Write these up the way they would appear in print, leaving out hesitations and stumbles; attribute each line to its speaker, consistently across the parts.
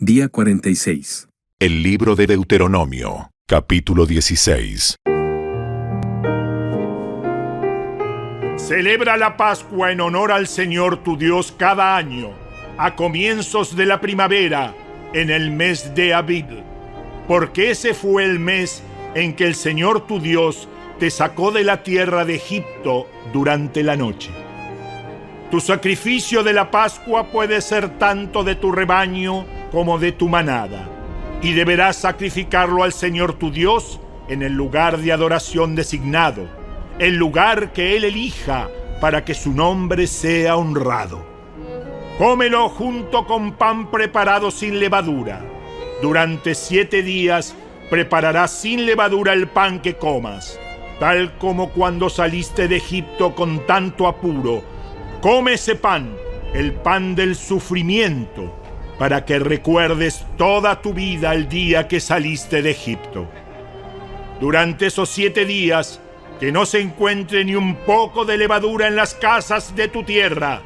Speaker 1: Día 46.
Speaker 2: El libro de Deuteronomio, capítulo 16.
Speaker 3: Celebra la Pascua en honor al Señor tu Dios cada año, a comienzos de la primavera, en el mes de Abib, porque ese fue el mes en que el Señor tu Dios te sacó de la tierra de Egipto durante la noche. Tu sacrificio de la Pascua puede ser tanto de tu rebaño como de tu manada, y deberás sacrificarlo al Señor tu Dios en el lugar de adoración designado, el lugar que Él elija para que su nombre sea honrado. Cómelo junto con pan preparado sin levadura. Durante 7 días prepararás sin levadura el pan que comas, tal como cuando saliste de Egipto con tanto apuro. Come ese pan, el pan del sufrimiento, para que recuerdes toda tu vida el día que saliste de Egipto. Durante esos 7 días, que no se encuentre ni un poco de levadura en las casas de tu tierra.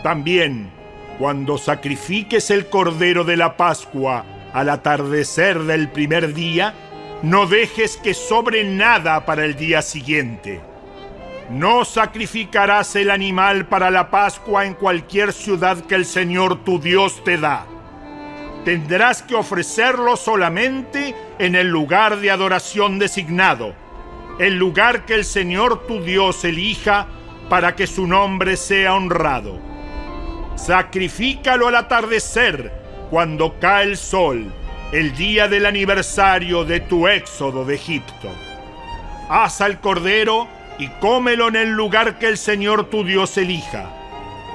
Speaker 3: También, cuando sacrifiques el cordero de la Pascua al atardecer del primer día, no dejes que sobre nada para el día siguiente. No sacrificarás el animal para la Pascua en cualquier ciudad que el Señor tu Dios te da. Tendrás que ofrecerlo solamente en el lugar de adoración designado, el lugar que el Señor tu Dios elija para que su nombre sea honrado. Sacrifícalo al atardecer, cuando cae el sol, el día del aniversario de tu éxodo de Egipto. Asa el cordero y cómelo en el lugar que el Señor tu Dios elija.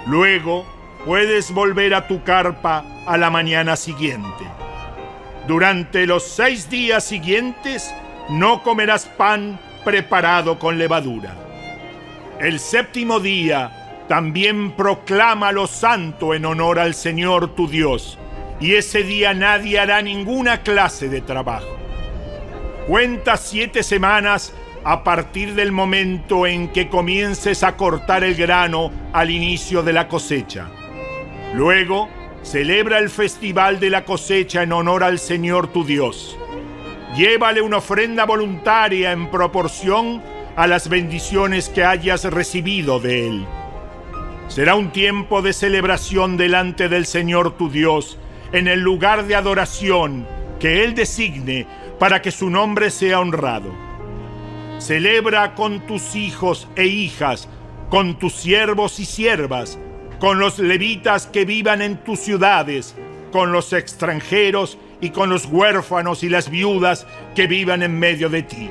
Speaker 3: Luego puedes volver a tu carpa a la mañana siguiente. Durante los 6 días siguientes no comerás pan preparado con levadura. El 7º día también proclámalo santo en honor al Señor tu Dios, y ese día nadie hará ninguna clase de trabajo. Cuenta 7 semanas a partir del momento en que comiences a cortar el grano al inicio de la cosecha. Luego, celebra el festival de la cosecha en honor al Señor tu Dios. Llévale una ofrenda voluntaria en proporción a las bendiciones que hayas recibido de Él. Será un tiempo de celebración delante del Señor tu Dios en el lugar de adoración que Él designe para que su nombre sea honrado. Celebra con tus hijos e hijas, con tus siervos y siervas, con los levitas que vivan en tus ciudades, con los extranjeros y con los huérfanos y las viudas que vivan en medio de ti.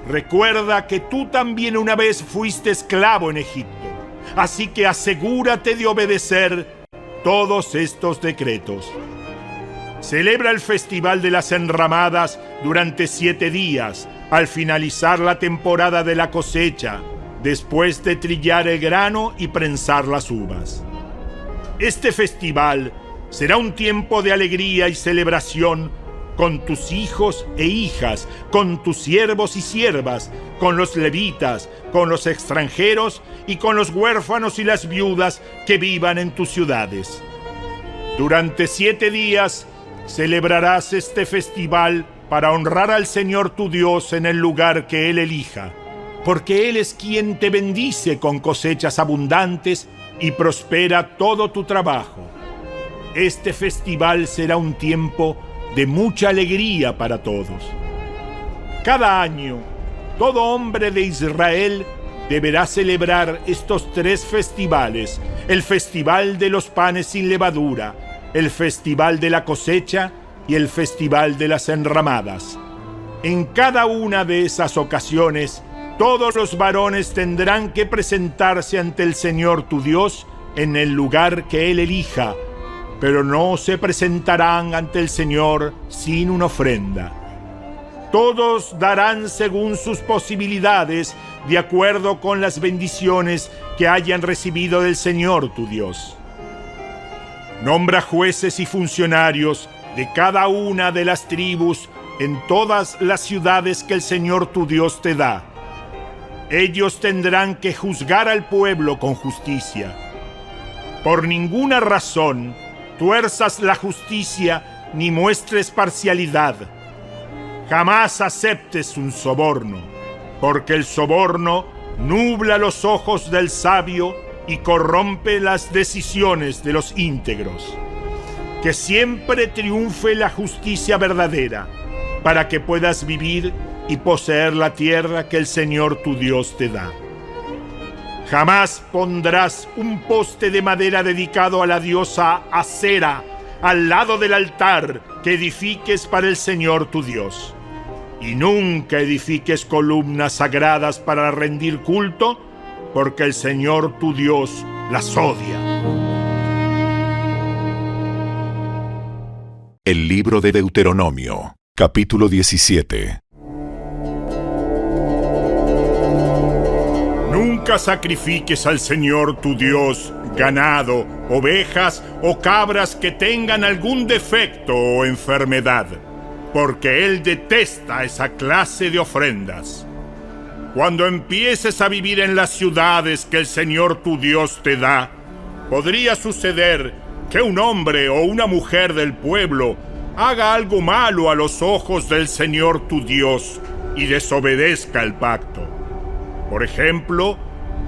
Speaker 3: Recuerda que tú también una vez fuiste esclavo en Egipto, así que asegúrate de obedecer todos estos decretos. Celebra el festival de las enramadas durante 7 días, al finalizar la temporada de la cosecha, después de trillar el grano y prensar las uvas. Este festival será un tiempo de alegría y celebración con tus hijos e hijas, con tus siervos y siervas, con los levitas, con los extranjeros y con los huérfanos y las viudas que vivan en tus ciudades. Durante 7 días celebrarás este festival para honrar al Señor tu Dios en el lugar que Él elija, porque Él es quien te bendice con cosechas abundantes y prospera todo tu trabajo. Este festival será un tiempo de mucha alegría para todos. Cada año, todo hombre de Israel deberá celebrar estos 3 festivales: el festival de los panes sin levadura, el festival de la cosecha y el festival de las enramadas. En cada una de esas ocasiones, todos los varones tendrán que presentarse ante el Señor tu Dios en el lugar que Él elija, pero no se presentarán ante el Señor sin una ofrenda. Todos darán según sus posibilidades, de acuerdo con las bendiciones que hayan recibido del Señor tu Dios. Nombra jueces y funcionarios de cada una de las tribus en todas las ciudades que el Señor tu Dios te da. Ellos tendrán que juzgar al pueblo con justicia. Por ninguna razón tuerzas la justicia ni muestres parcialidad. Jamás aceptes un soborno, porque el soborno nubla los ojos del sabio y corrompe las decisiones de los íntegros. Que siempre triunfe la justicia verdadera, para que puedas vivir y poseer la tierra que el Señor tu Dios te da. Jamás pondrás un poste de madera dedicado a la diosa Acera al lado del altar que edifiques para el Señor tu Dios. Y nunca edifiques columnas sagradas para rendir culto, porque el Señor tu Dios las odia.
Speaker 2: El libro de Deuteronomio, capítulo 17.
Speaker 3: Nunca sacrifiques al Señor tu Dios ganado, ovejas o cabras que tengan algún defecto o enfermedad, porque Él detesta esa clase de ofrendas. Cuando empieces a vivir en las ciudades que el Señor tu Dios te da, podría suceder que un hombre o una mujer del pueblo haga algo malo a los ojos del Señor tu Dios y desobedezca el pacto. Por ejemplo,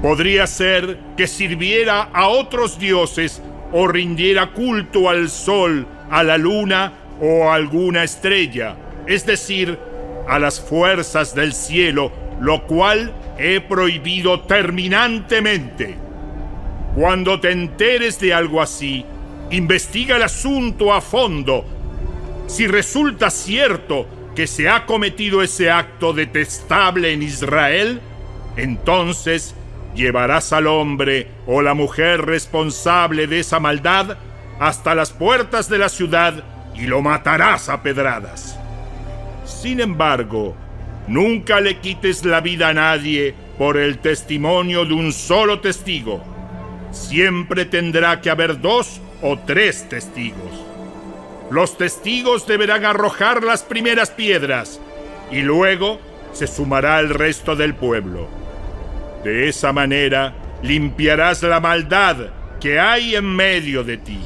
Speaker 3: podría ser que sirviera a otros dioses o rindiera culto al sol, a la luna o a alguna estrella, es decir, a las fuerzas del cielo, lo cual he prohibido terminantemente. Cuando te enteres de algo así, investiga el asunto a fondo. Si resulta cierto que se ha cometido ese acto detestable en Israel, entonces llevarás al hombre o la mujer responsable de esa maldad hasta las puertas de la ciudad y lo matarás a pedradas. Sin embargo, nunca le quites la vida a nadie por el testimonio de un solo testigo. Siempre tendrá que haber 2 o 3 testigos. Los testigos deberán arrojar las primeras piedras y luego se sumará el resto del pueblo. De esa manera limpiarás la maldad que hay en medio de ti.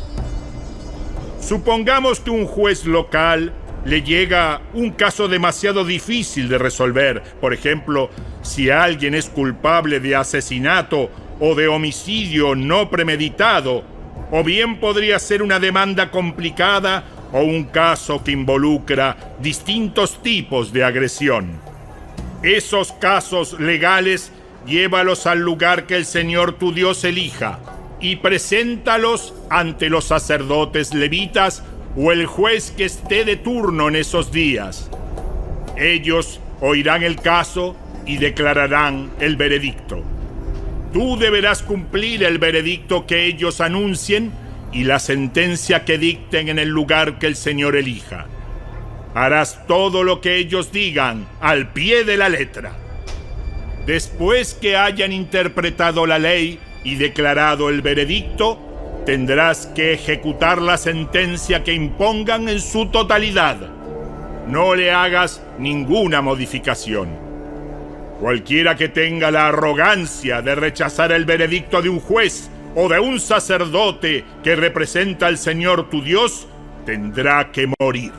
Speaker 3: Supongamos que un juez local le llega un caso demasiado difícil de resolver. Por ejemplo, si alguien es culpable de asesinato o de homicidio no premeditado, o bien podría ser una demanda complicada o un caso que involucra distintos tipos de agresión. Esos casos legales, llévalos al lugar que el Señor tu Dios elija y preséntalos ante los sacerdotes levitas o el juez que esté de turno en esos días. Ellos oirán el caso y declararán el veredicto. Tú deberás cumplir el veredicto que ellos anuncien y la sentencia que dicten en el lugar que el Señor elija. Harás todo lo que ellos digan al pie de la letra. Después que hayan interpretado la ley y declarado el veredicto, tendrás que ejecutar la sentencia que impongan en su totalidad. No le hagas ninguna modificación. Cualquiera que tenga la arrogancia de rechazar el veredicto de un juez o de un sacerdote que representa al Señor tu Dios, tendrá que morir.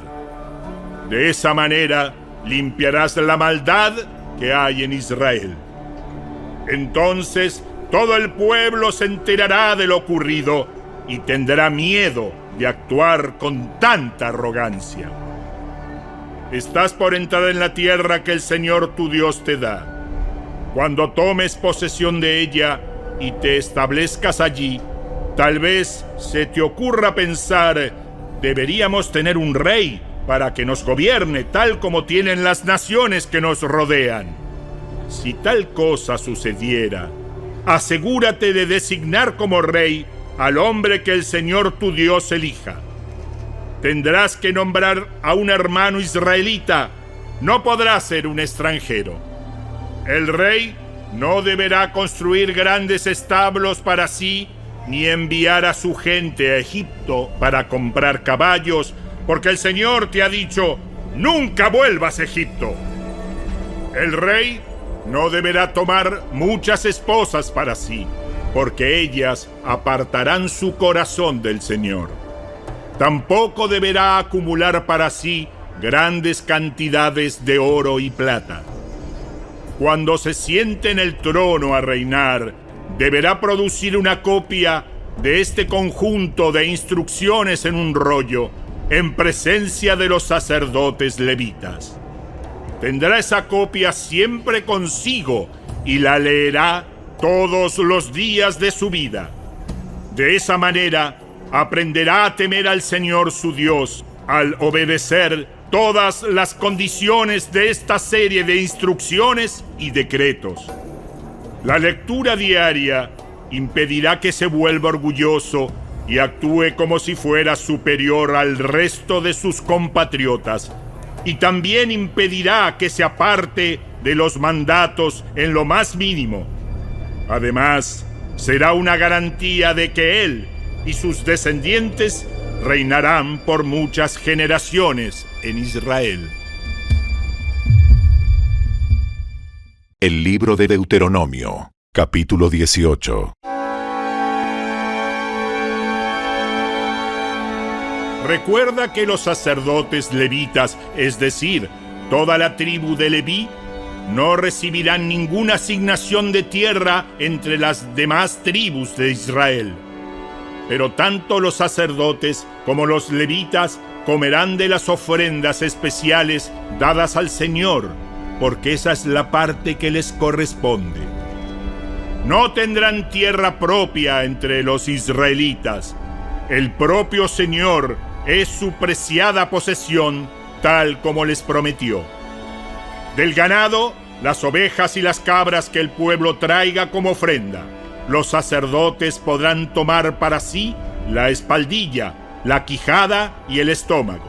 Speaker 3: De esa manera limpiarás la maldad que hay en Israel. Entonces todo el pueblo se enterará de lo ocurrido y tendrá miedo de actuar con tanta arrogancia. Estás por entrar en la tierra que el Señor tu Dios te da. Cuando tomes posesión de ella y te establezcas allí, tal vez se te ocurra pensar, deberíamos tener un rey para que nos gobierne tal como tienen las naciones que nos rodean. Si tal cosa sucediera, asegúrate de designar como rey al hombre que el Señor tu Dios elija. Tendrás que nombrar a un hermano israelita, no podrá ser un extranjero. El rey no deberá construir grandes establos para sí, ni enviar a su gente a Egipto para comprar caballos, porque el Señor te ha dicho, nunca vuelvas a Egipto. El rey no deberá tomar muchas esposas para sí, porque ellas apartarán su corazón del Señor. Tampoco deberá acumular para sí grandes cantidades de oro y plata. Cuando se siente en el trono a reinar, deberá producir una copia de este conjunto de instrucciones en un rollo, en presencia de los sacerdotes levitas. Tendrá esa copia siempre consigo y la leerá todos los días de su vida. De esa manera, aprenderá a temer al Señor su Dios al obedecer todas las condiciones de esta serie de instrucciones y decretos. La lectura diaria impedirá que se vuelva orgulloso y actúe como si fuera superior al resto de sus compatriotas, y también impedirá que se aparte de los mandatos en lo más mínimo. Además, será una garantía de que él y sus descendientes reinarán por muchas generaciones en Israel.
Speaker 2: El libro de Deuteronomio, capítulo 18.
Speaker 3: Recuerda que los sacerdotes levitas, es decir, toda la tribu de Leví, no recibirán ninguna asignación de tierra entre las demás tribus de Israel. Pero tanto los sacerdotes como los levitas comerán de las ofrendas especiales dadas al Señor, porque esa es la parte que les corresponde. No tendrán tierra propia entre los israelitas. El propio Señor es su preciada posesión, tal como les prometió. Del ganado, las ovejas y las cabras que el pueblo traiga como ofrenda, los sacerdotes podrán tomar para sí la espaldilla, la quijada y el estómago.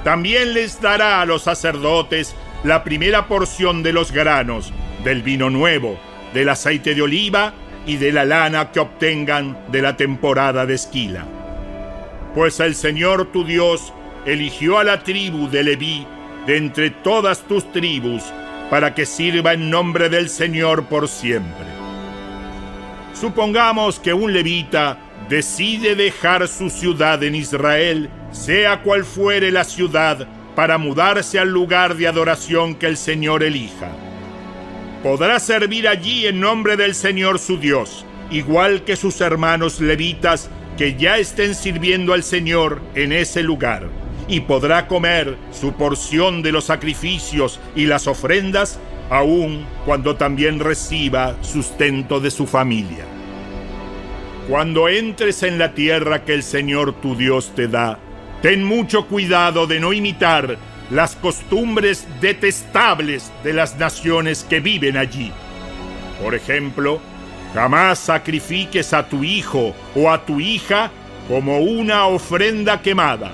Speaker 3: También les dará a los sacerdotes la primera porción de los granos, del vino nuevo, del aceite de oliva y de la lana que obtengan de la temporada de esquila. Pues el Señor tu Dios eligió a la tribu de Leví de entre todas tus tribus para que sirva en nombre del Señor por siempre. Supongamos que un levita decide dejar su ciudad en Israel, sea cual fuere la ciudad, para mudarse al lugar de adoración que el Señor elija. Podrá servir allí en nombre del Señor su Dios, igual que sus hermanos levitas que ya estén sirviendo al Señor en ese lugar, y podrá comer su porción de los sacrificios y las ofrendas, aun cuando también reciba sustento de su familia. Cuando entres en la tierra que el Señor tu Dios te da, ten mucho cuidado de no imitar las costumbres detestables de las naciones que viven allí. Por ejemplo, jamás sacrifiques a tu hijo o a tu hija como una ofrenda quemada.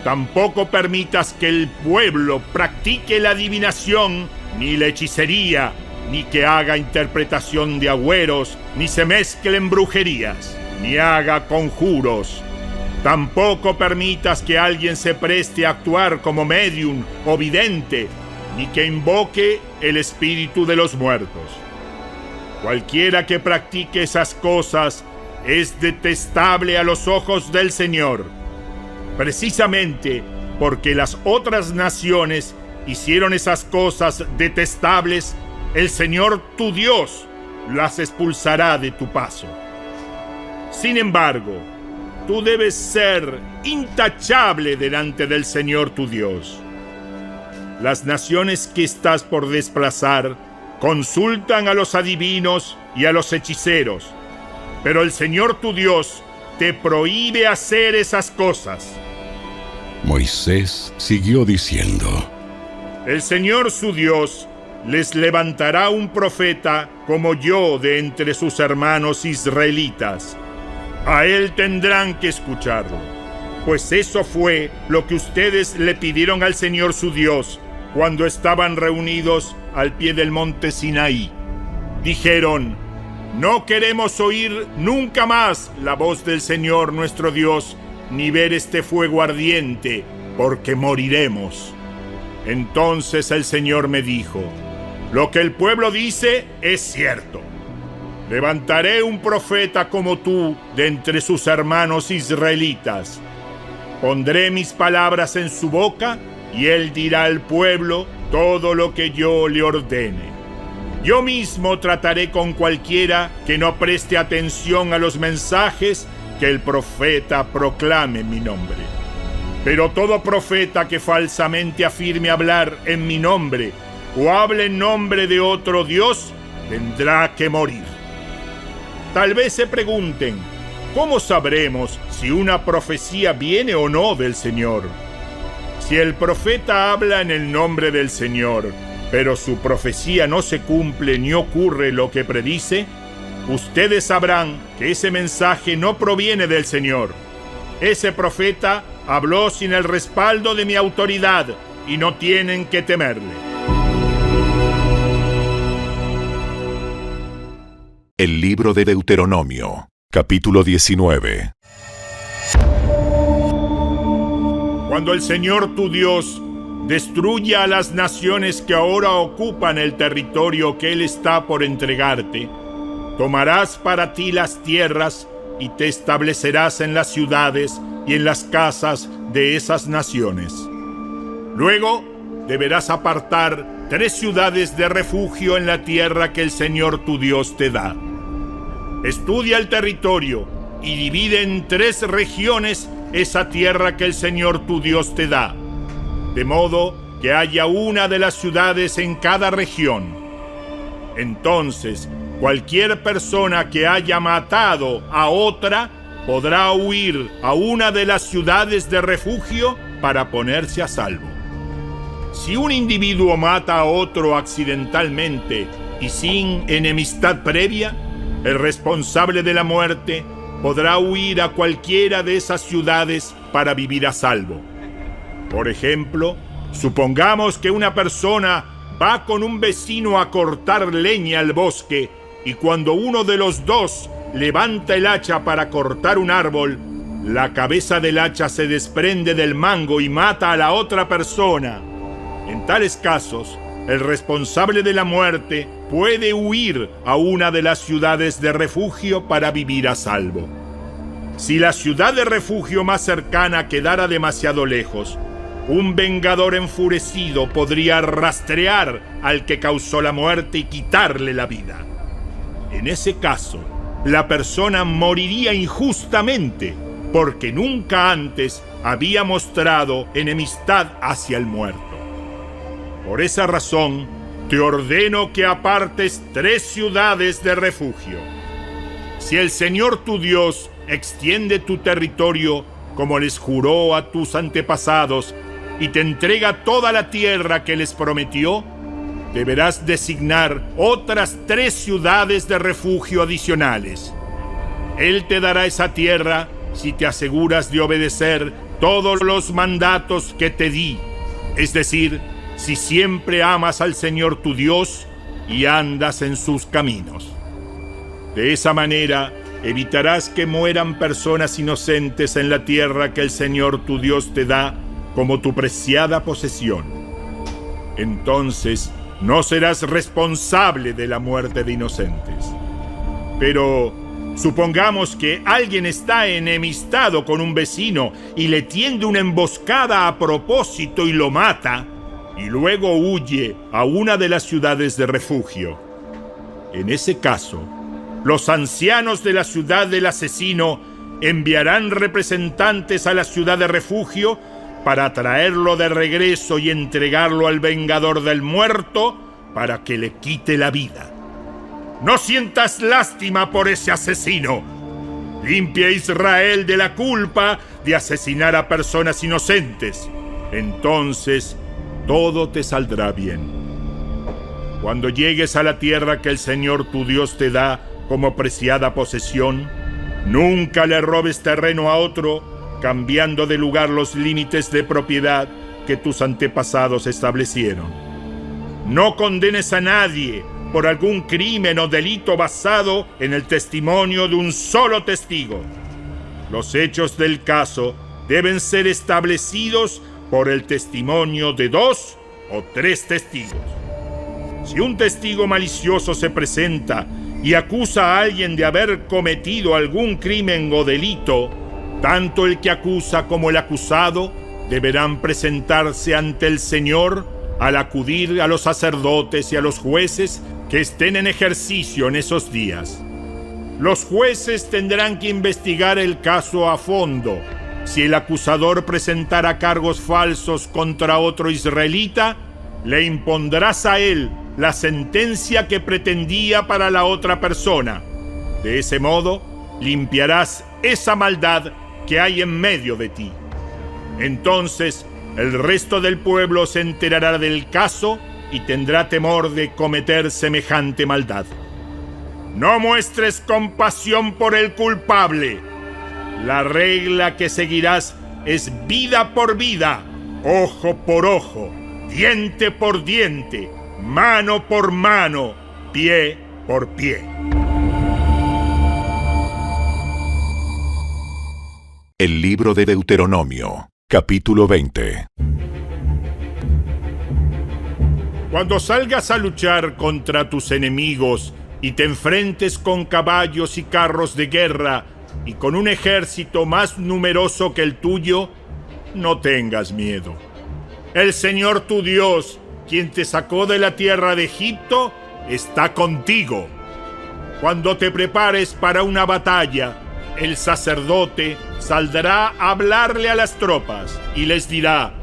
Speaker 3: Tampoco permitas que el pueblo practique la adivinación, ni la hechicería, ni que haga interpretación de agüeros, ni se mezcle en brujerías, ni haga conjuros. Tampoco permitas que alguien se preste a actuar como médium o vidente, ni que invoque el espíritu de los muertos. Cualquiera que practique esas cosas es detestable a los ojos del Señor, precisamente porque las otras naciones hicieron esas cosas detestables. El Señor tu Dios las expulsará de tu paso. Sin embargo, tú debes ser intachable delante del Señor tu Dios. Las naciones que estás por desplazar consultan a los adivinos y a los hechiceros, pero el Señor tu Dios te prohíbe hacer esas cosas.
Speaker 1: Moisés siguió diciendo:
Speaker 3: El Señor su Dios les levantará un profeta como yo de entre sus hermanos israelitas. A él tendrán que escucharlo, pues eso fue lo que ustedes le pidieron al Señor su Dios cuando estaban reunidos al pie del monte Sinaí. Dijeron: no queremos oír nunca más la voz del Señor nuestro Dios, ni ver este fuego ardiente, porque moriremos. Entonces el Señor me dijo: lo que el pueblo dice es cierto. Levantaré un profeta como tú de entre sus hermanos israelitas. Pondré mis palabras en su boca y él dirá al pueblo todo lo que yo le ordene. Yo mismo trataré con cualquiera que no preste atención a los mensajes que el profeta proclame en mi nombre. Pero todo profeta que falsamente afirme hablar en mi nombre o hable en nombre de otro Dios, tendrá que morir. Tal vez se pregunten, ¿cómo sabremos si una profecía viene o no del Señor? Si el profeta habla en el nombre del Señor, pero su profecía no se cumple ni ocurre lo que predice, ustedes sabrán que ese mensaje no proviene del Señor. Ese profeta habló sin el respaldo de mi autoridad y no tienen que temerle.
Speaker 2: El libro de Deuteronomio, capítulo 19.
Speaker 3: Cuando el Señor tu Dios destruya a las naciones que ahora ocupan el territorio que Él está por entregarte, tomarás para ti las tierras y te establecerás en las ciudades y en las casas de esas naciones. Luego deberás apartar 3 ciudades de refugio en la tierra que el Señor tu Dios te da. Estudia el territorio y divide en 3 regiones esa tierra que el Señor tu Dios te da, de modo que haya una de las ciudades en cada región. Entonces, cualquier persona que haya matado a otra podrá huir a una de las ciudades de refugio para ponerse a salvo. Si un individuo mata a otro accidentalmente y sin enemistad previa, el responsable de la muerte podrá huir a cualquiera de esas ciudades para vivir a salvo. Por ejemplo, supongamos que una persona va con un vecino a cortar leña al bosque y cuando uno de los dos levanta el hacha para cortar un árbol, la cabeza del hacha se desprende del mango y mata a la otra persona. En tales casos, el responsable de la muerte puede huir a una de las ciudades de refugio para vivir a salvo. Si la ciudad de refugio más cercana quedara demasiado lejos, un vengador enfurecido podría rastrear al que causó la muerte y quitarle la vida. En ese caso, la persona moriría injustamente porque nunca antes había mostrado enemistad hacia el muerto. Por esa razón, te ordeno que apartes 3 ciudades de refugio. Si el Señor tu Dios extiende tu territorio como les juró a tus antepasados y te entrega toda la tierra que les prometió, deberás designar otras 3 ciudades de refugio adicionales. Él te dará esa tierra si te aseguras de obedecer todos los mandatos que te di, es decir, si siempre amas al Señor tu Dios y andas en sus caminos. De esa manera, evitarás que mueran personas inocentes en la tierra que el Señor tu Dios te da como tu preciada posesión. Entonces, no serás responsable de la muerte de inocentes. Pero supongamos que alguien está enemistado con un vecino y le tiende una emboscada a propósito y lo mata, y luego huye a una de las ciudades de refugio. En ese caso, los ancianos de la ciudad del asesino enviarán representantes a la ciudad de refugio para traerlo de regreso y entregarlo al vengador del muerto para que le quite la vida. No sientas lástima por ese asesino. Limpia a Israel de la culpa de asesinar a personas inocentes. Entonces, todo te saldrá bien. Cuando llegues a la tierra que el Señor tu Dios te da como preciada posesión, nunca le robes terreno a otro, cambiando de lugar los límites de propiedad que tus antepasados establecieron. No condenes a nadie por algún crimen o delito basado en el testimonio de un solo testigo. Los hechos del caso deben ser establecidos por el testimonio de 2 o 3 testigos. Si un testigo malicioso se presenta y acusa a alguien de haber cometido algún crimen o delito, Tanto el que acusa como el acusado deberán presentarse ante el Señor al acudir a los sacerdotes y a los jueces que estén en ejercicio en esos días. Los jueces tendrán que investigar el caso a fondo. Si el acusador presentara cargos falsos contra otro israelita, le impondrás a él la sentencia que pretendía para la otra persona. De ese modo, limpiarás esa maldad que hay en medio de ti. Entonces, el resto del pueblo se enterará del caso y tendrá temor de cometer semejante maldad. No muestres compasión por el culpable. La regla que seguirás es vida por vida, ojo por ojo, diente por diente, mano por mano, pie por pie.
Speaker 2: El libro de Deuteronomio, capítulo 20.
Speaker 3: Cuando salgas a luchar contra tus enemigos y te enfrentes con caballos y carros de guerra y con un ejército más numeroso que el tuyo, no tengas miedo. El Señor tu Dios, quien te sacó de la tierra de Egipto, está contigo. Cuando te prepares para una batalla, el sacerdote saldrá a hablarle a las tropas y les dirá: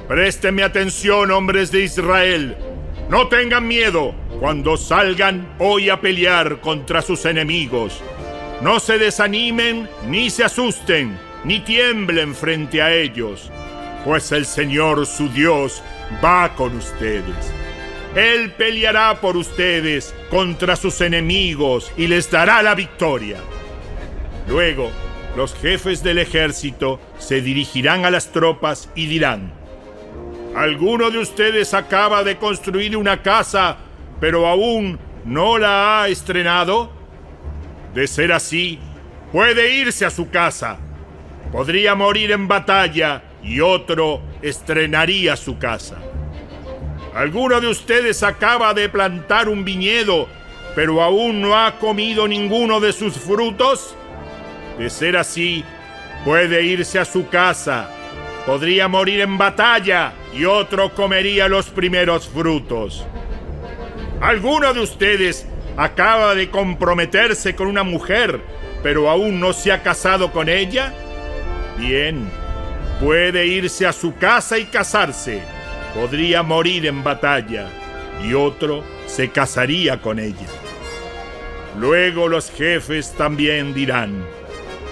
Speaker 3: préstenme atención, hombres de Israel. No tengan miedo cuando salgan hoy a pelear contra sus enemigos. No se desanimen, ni se asusten, ni tiemblen frente a ellos, pues el Señor su Dios va con ustedes. Él peleará por ustedes contra sus enemigos y les dará la victoria. Luego, los jefes del ejército se dirigirán a las tropas y dirán: ¿alguno de ustedes acaba de construir una casa, pero aún no la ha estrenado? De ser así, puede irse a su casa. Podría morir en batalla y otro estrenaría su casa. ¿Alguno de ustedes acaba de plantar un viñedo, pero aún no ha comido ninguno de sus frutos? De ser así, puede irse a su casa. Podría morir en batalla y otro comería los primeros frutos. ¿Alguno de ustedes acaba de comprometerse con una mujer, pero aún no se ha casado con ella? Bien, puede irse a su casa y casarse. Podría morir en batalla y otro se casaría con ella. Luego los jefes también dirán: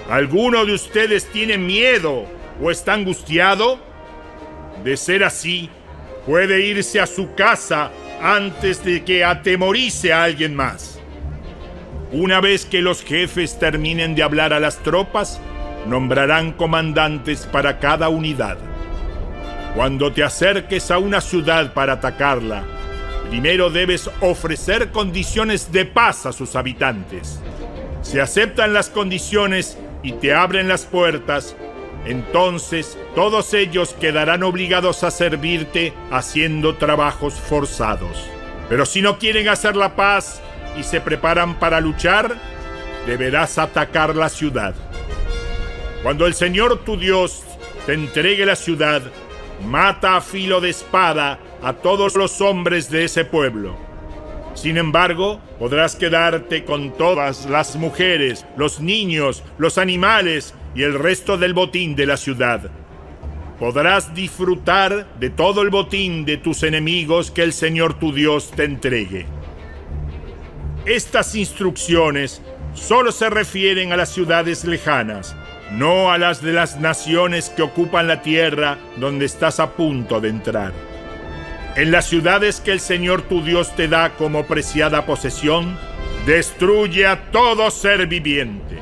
Speaker 3: ¿alguno de ustedes tiene miedo o está angustiado? De ser así, puede irse a su casa antes de que atemorice a alguien más. Una vez que los jefes terminen de hablar a las tropas, nombrarán comandantes para cada unidad. Cuando te acerques a una ciudad para atacarla, primero debes ofrecer condiciones de paz a sus habitantes. Si aceptan las condiciones y te abren las puertas, entonces todos ellos quedarán obligados a servirte haciendo trabajos forzados. Pero si no quieren hacer la paz y se preparan para luchar, deberás atacar la ciudad. Cuando el Señor tu Dios te entregue la ciudad, mata a filo de espada a todos los hombres de ese pueblo. Sin embargo, podrás quedarte con todas las mujeres, los niños, los animales y el resto del botín de la ciudad. Podrás disfrutar de todo el botín de tus enemigos que el Señor tu Dios te entregue. Estas instrucciones solo se refieren a las ciudades lejanas, no a las de las naciones que ocupan la tierra donde estás a punto de entrar. En las ciudades que el Señor tu Dios te da como preciada posesión, destruye a todo ser viviente.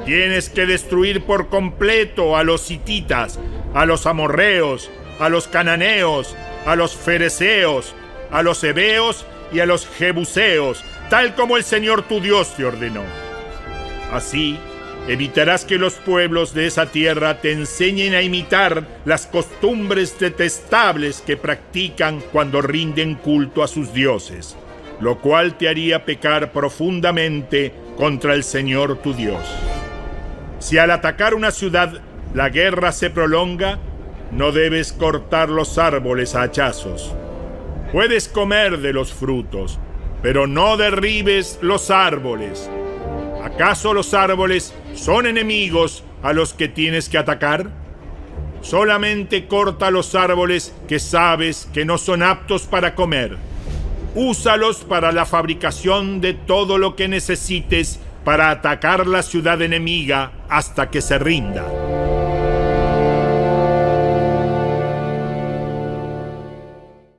Speaker 3: Tienes que destruir por completo a los hititas, a los amorreos, a los cananeos, a los fereceos, a los heveos y a los jebuseos, tal como el Señor tu Dios te ordenó. Así, evitarás que los pueblos de esa tierra te enseñen a imitar las costumbres detestables que practican cuando rinden culto a sus dioses, lo cual te haría pecar profundamente contra el Señor tu Dios. Si al atacar una ciudad la guerra se prolonga, no debes cortar los árboles a hachazos. Puedes comer de los frutos, pero no derribes los árboles. ¿Acaso los árboles son enemigos a los que tienes que atacar? Solamente corta los árboles que sabes que no son aptos para comer. Úsalos para la fabricación de todo lo que necesites para atacar la ciudad enemiga hasta que se rinda.